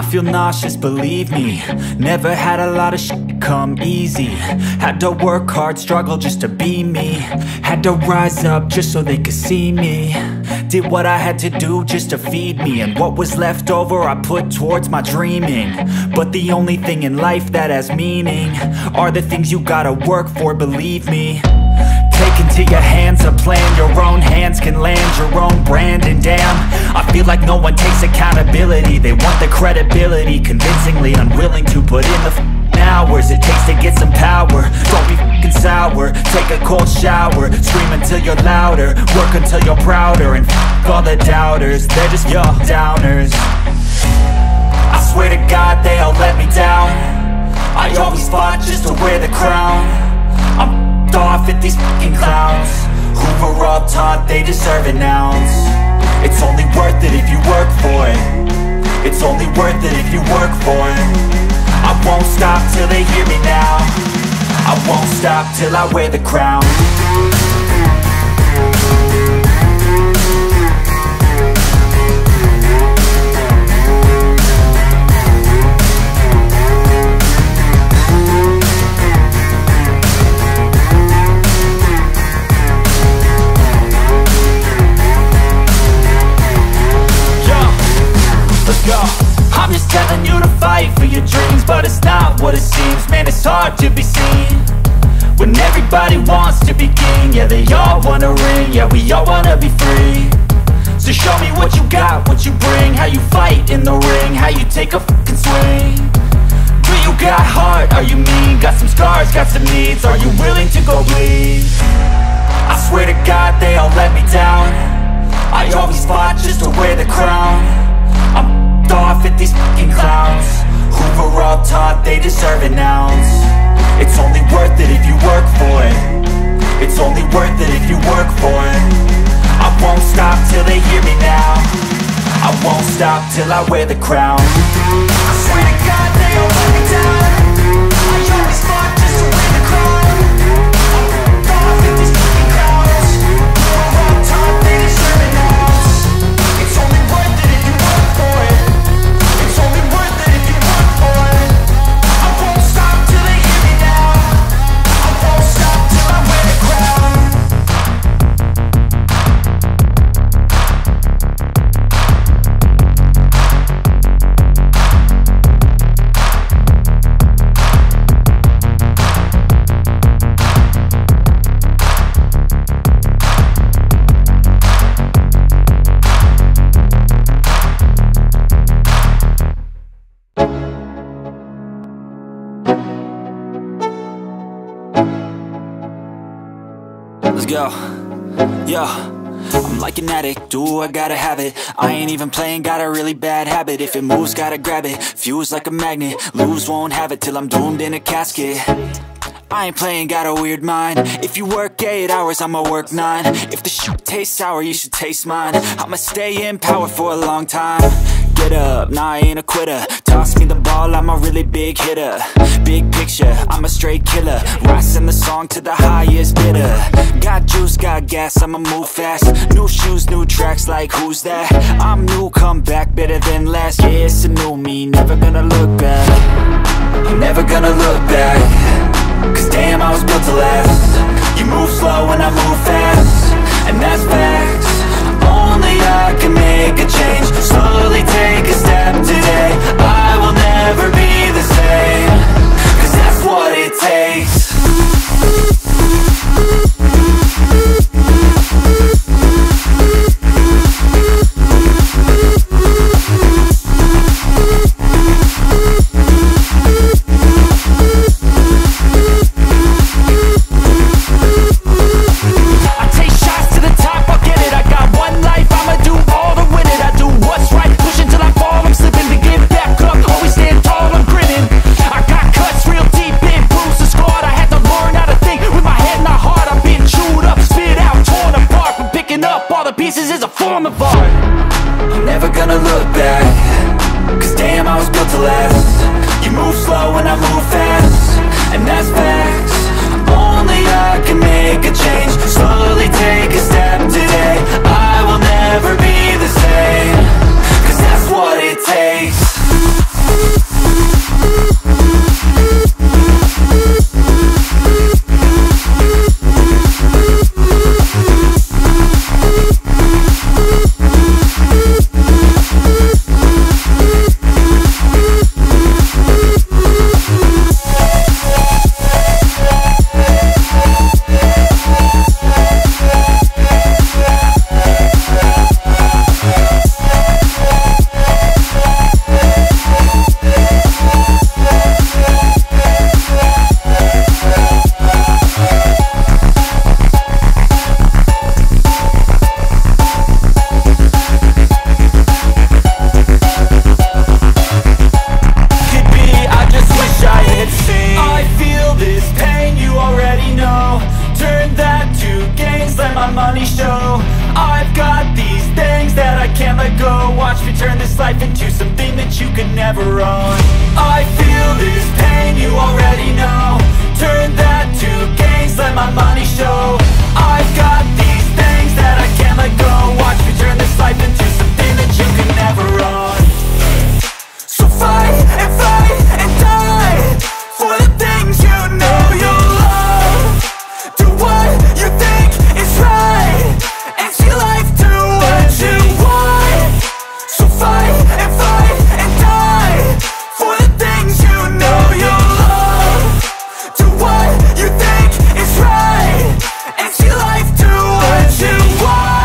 feel nauseous, believe me. Never had a lot of shit come easy. Had to work hard, struggle just to be me. Had to rise up just so they could see me. Did what I had to do just to feed me, and what was left over I put towards my dreaming. But the only thing in life that has meaning are the things you gotta work for, believe me. Take into your hands a plan, your own hands can land your own brand. And damn, I feel like no one takes accountability. They want the credibility, convincingly unwilling to put in the hours it takes to get some power. Don't be f***ing sour, take a cold shower. Scream until you're louder, work until you're prouder. And f*** all the doubters, they're just your downers. I swear to God they all let me down. I always fought just to wear the crown. I'm off at these fucking clowns who were all taught they deserve an ounce. It's only worth it if you work for it. It's only worth it if you work for it. I won't stop till they hear me now. I won't stop till I wear the crown. I'm just telling you to fight for your dreams, but it's not what it seems. Man, it's hard to be seen when everybody wants to be king. Yeah, they all wanna ring, yeah, we all wanna be free. So show me what you got, what you bring, how you fight in the ring, how you take a fucking swing. Do you got heart, are you mean? Got some scars, got some needs, are you willing to go bleed? I swear to God they all let me down. I always fought just to wear the crown. I'm off at these fucking clowns who were all taught they deserve an ounce. It's only worth it if you work for it. It's only worth it if you work for it. I won't stop till they hear me now. I won't stop till I wear the crown. I swear to God they all let me down. I always fought just to wear the crown. I'm off at these fucking clowns who were all taught they deserve an ounce. It's only worth it if you work for it. It's only worth it if you work for it. I won't stop till they hear me now. I won't stop till I wear the crown. Let's go, yo. I'm like an addict, do I gotta have it. I ain't even playing, got a really bad habit. If it moves, gotta grab it, fuse like a magnet. Lose, won't have it till I'm doomed in a casket. I ain't playing, got a weird mind. If you work 8 hours, I'ma work 9. If the shit tastes sour, you should taste mine. I'ma stay in power for a long time. Get up, nah, I ain't a quitter. Toss me the ball, I'm a really big hitter. Big picture, I'm a straight killer. Rising the song to the highest bidder. Got juice, got gas, I'ma move fast. New shoes, new tracks, like who's that? I'm new, come back, better than last. Yeah, it's a new me, never gonna look back. I'm never gonna look back. Cause damn, I was built to last. You move slow and I move fast, and that's facts. Only I can make a change. Slowly take a step today. I will never be the same. Cause that's what it takes. Fall that you could never own. I feel this pain, you already know. Turn that to gains, let my money show. I've got these things that I can't let go. Watch me turn this life into something that you can never own. So fight and die for the things you know you love. Do what you think is right and see life do what you want. So fight and die for the things you know you love. Do what you think is right and see life do what you want.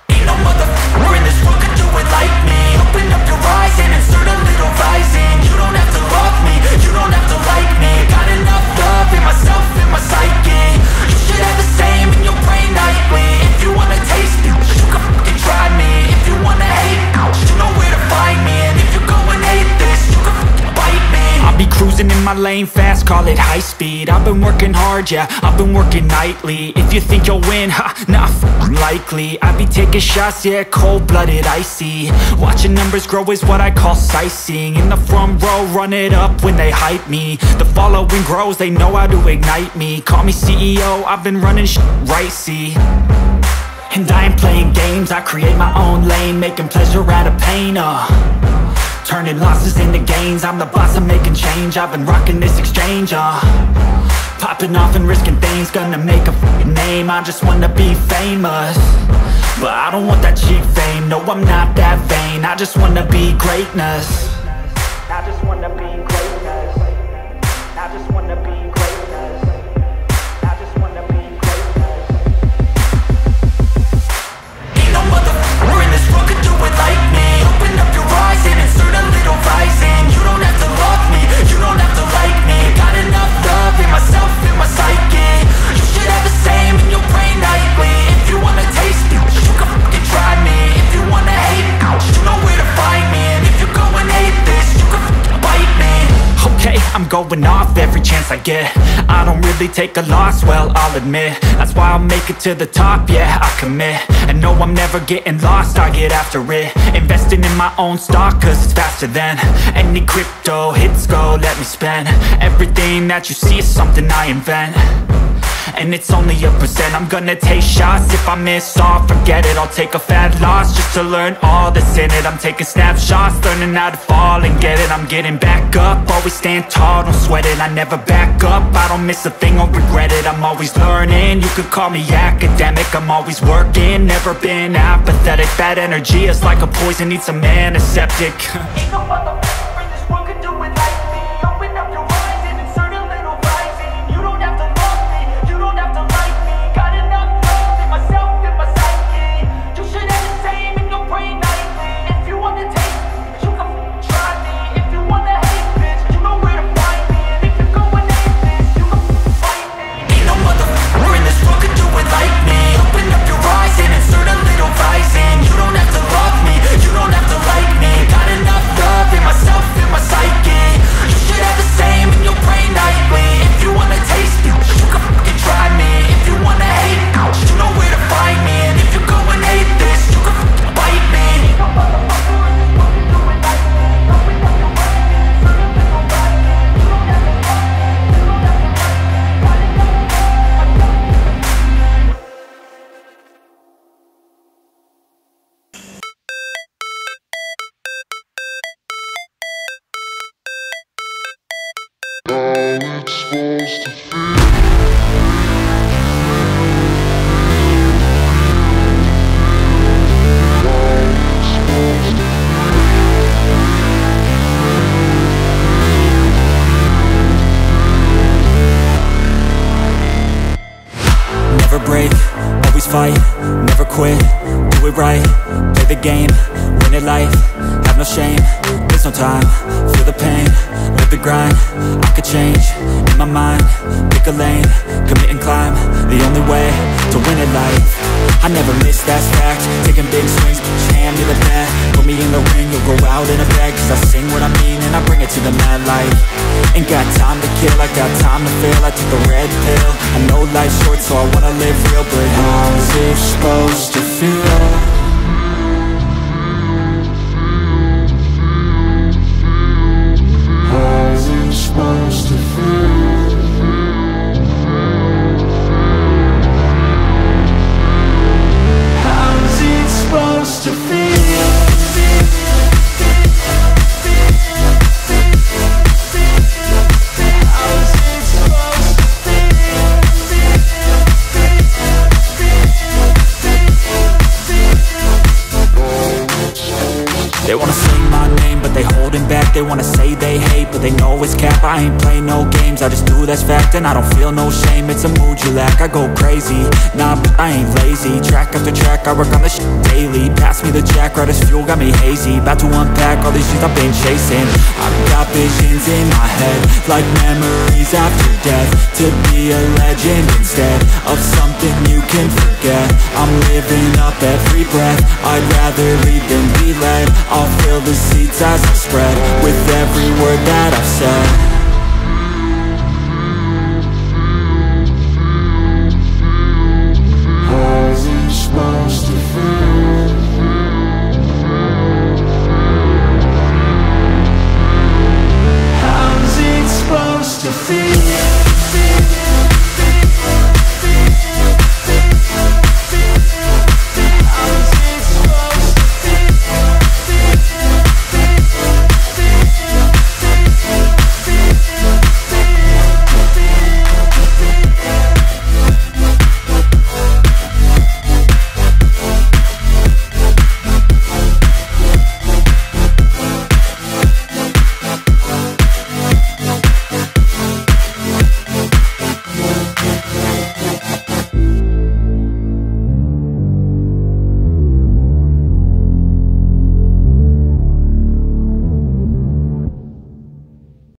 Ain't no motherfucker in this world could do it like me. Open up your eyes and insert a little rising. You don't have to love me, you don't have to like me. Got enough love in myself, in my psyche. You should have the same in your brain nightly. If you wanna taste me, you can fucking try me. If you wanna hate, you know where to find me. And if you go and hate this, you can fucking bite me. I'll be cruising in my lane fast, call it high speed. I've been working hard, yeah, I've been working nightly. If you think you'll win, ha, not likely. I be taking shots, yeah, cold-blooded, icy. Watching numbers grow is what I call sightseeing. In the front row, run it up when they hype me. The following grows, they know how to ignite me. Call me CEO, I've been running shit right, see. And I ain't playing games, I create my own lane. Making pleasure out of pain, turning losses into gains. I'm the boss, I'm making change. I've been rocking this exchange, popping off and risking things. Gonna make a f***ing name, I just wanna be famous. But I don't want that cheap fame, no I'm not that vain. I just wanna be greatness. I just wanna be greatness. I just wanna be greatness. I just wanna be greatness. Ain't no motherfucker in this world could do it like me. Open up your eyes and insert a little rising. You don't have to love me, you don't have to like me. Got enough love in myself, in my psyche. You should have the same in your brain nightly. If you wanna taste me, you can fucking try me. If you wanna hate, you know where to find me. And if you go and hate this, you can fucking bite me. Okay, I'm going off every chance I get. I don't really take a loss, well, I'll admit. That's why I'll make it to the top, yeah, I commit. And no, I'm never getting lost, I get after it. Investing in my own stock, cause it's faster than any crypto hits go, let me spend. Everything that you see is something I invent. And it's only a percent. I'm gonna take shots. If I miss all, forget it. I'll take a fat loss just to learn all that's in it. I'm taking snapshots, learning how to fall and get it. I'm getting back up, always stand tall, don't sweat it. I never back up, I don't miss a thing or regret it. I'm always learning, you could call me academic. I'm always working, never been apathetic. Bad energy is like a poison, needs some antiseptic. Ain't no motherfucker in this world could do it like me. Open up your eyes and insert a little rising. You don't have to love me, you don't have to like me. Got enough love in myself, in my psyche. You should have the same in your brain nightly. If you wanna taste me, you can try me. If you wanna hate bitch, you know where to find me. And if you go and hate this, you can fight me. Ain't no motherfucker in this world could do it like me. Open up your eyes and insert a little rising. You don't have to love me, you don't have to like me. Got enough love in myself, in my psyche. You should have the same in your brain nightly. If you wanna taste me, you can fucking try me. If you wanna hate, you know where to find me. And if you go and hate this, you can fucking bite me. Ain't no motherfucker in this world can do it like me. Open up your eyes and insert a little rising. You don't have to love me, you don't have to like me. Got enough love. Never break, always fight, never quit, do it right, play the game, win it life, have no shame, there's no time, feel the pain, live the grind, I could change, in my mind, pick a lane, commit and climb, the only way to win it life. I never miss, that's fact, taking big swings, hand me out in a bag, cause I sing what I mean and I bring it to the mad light. Ain't got time to kill, I got time to feel. I took the red pill, I know life's short so I wanna live real. But how's it supposed to feel? How's it supposed to feel? How's it supposed to feel? They wanna say my name, but they holding back. They wanna say they hate, but they know it's cap. I ain't play no games, I just do that's fact. And I don't feel no shame, it's a mood you lack. I go crazy, nah, but I ain't lazy. Track after track, I work on this shit daily. Pass me the jack, right as fuel, got me hazy. About to unpack all these things I've been chasing. I've got visions in my head, like memories after death. To be a legend instead of something you can forget. I'm living up every breath, I'd rather lead than be led. I'll fill the seats as I spread with every word that I've said.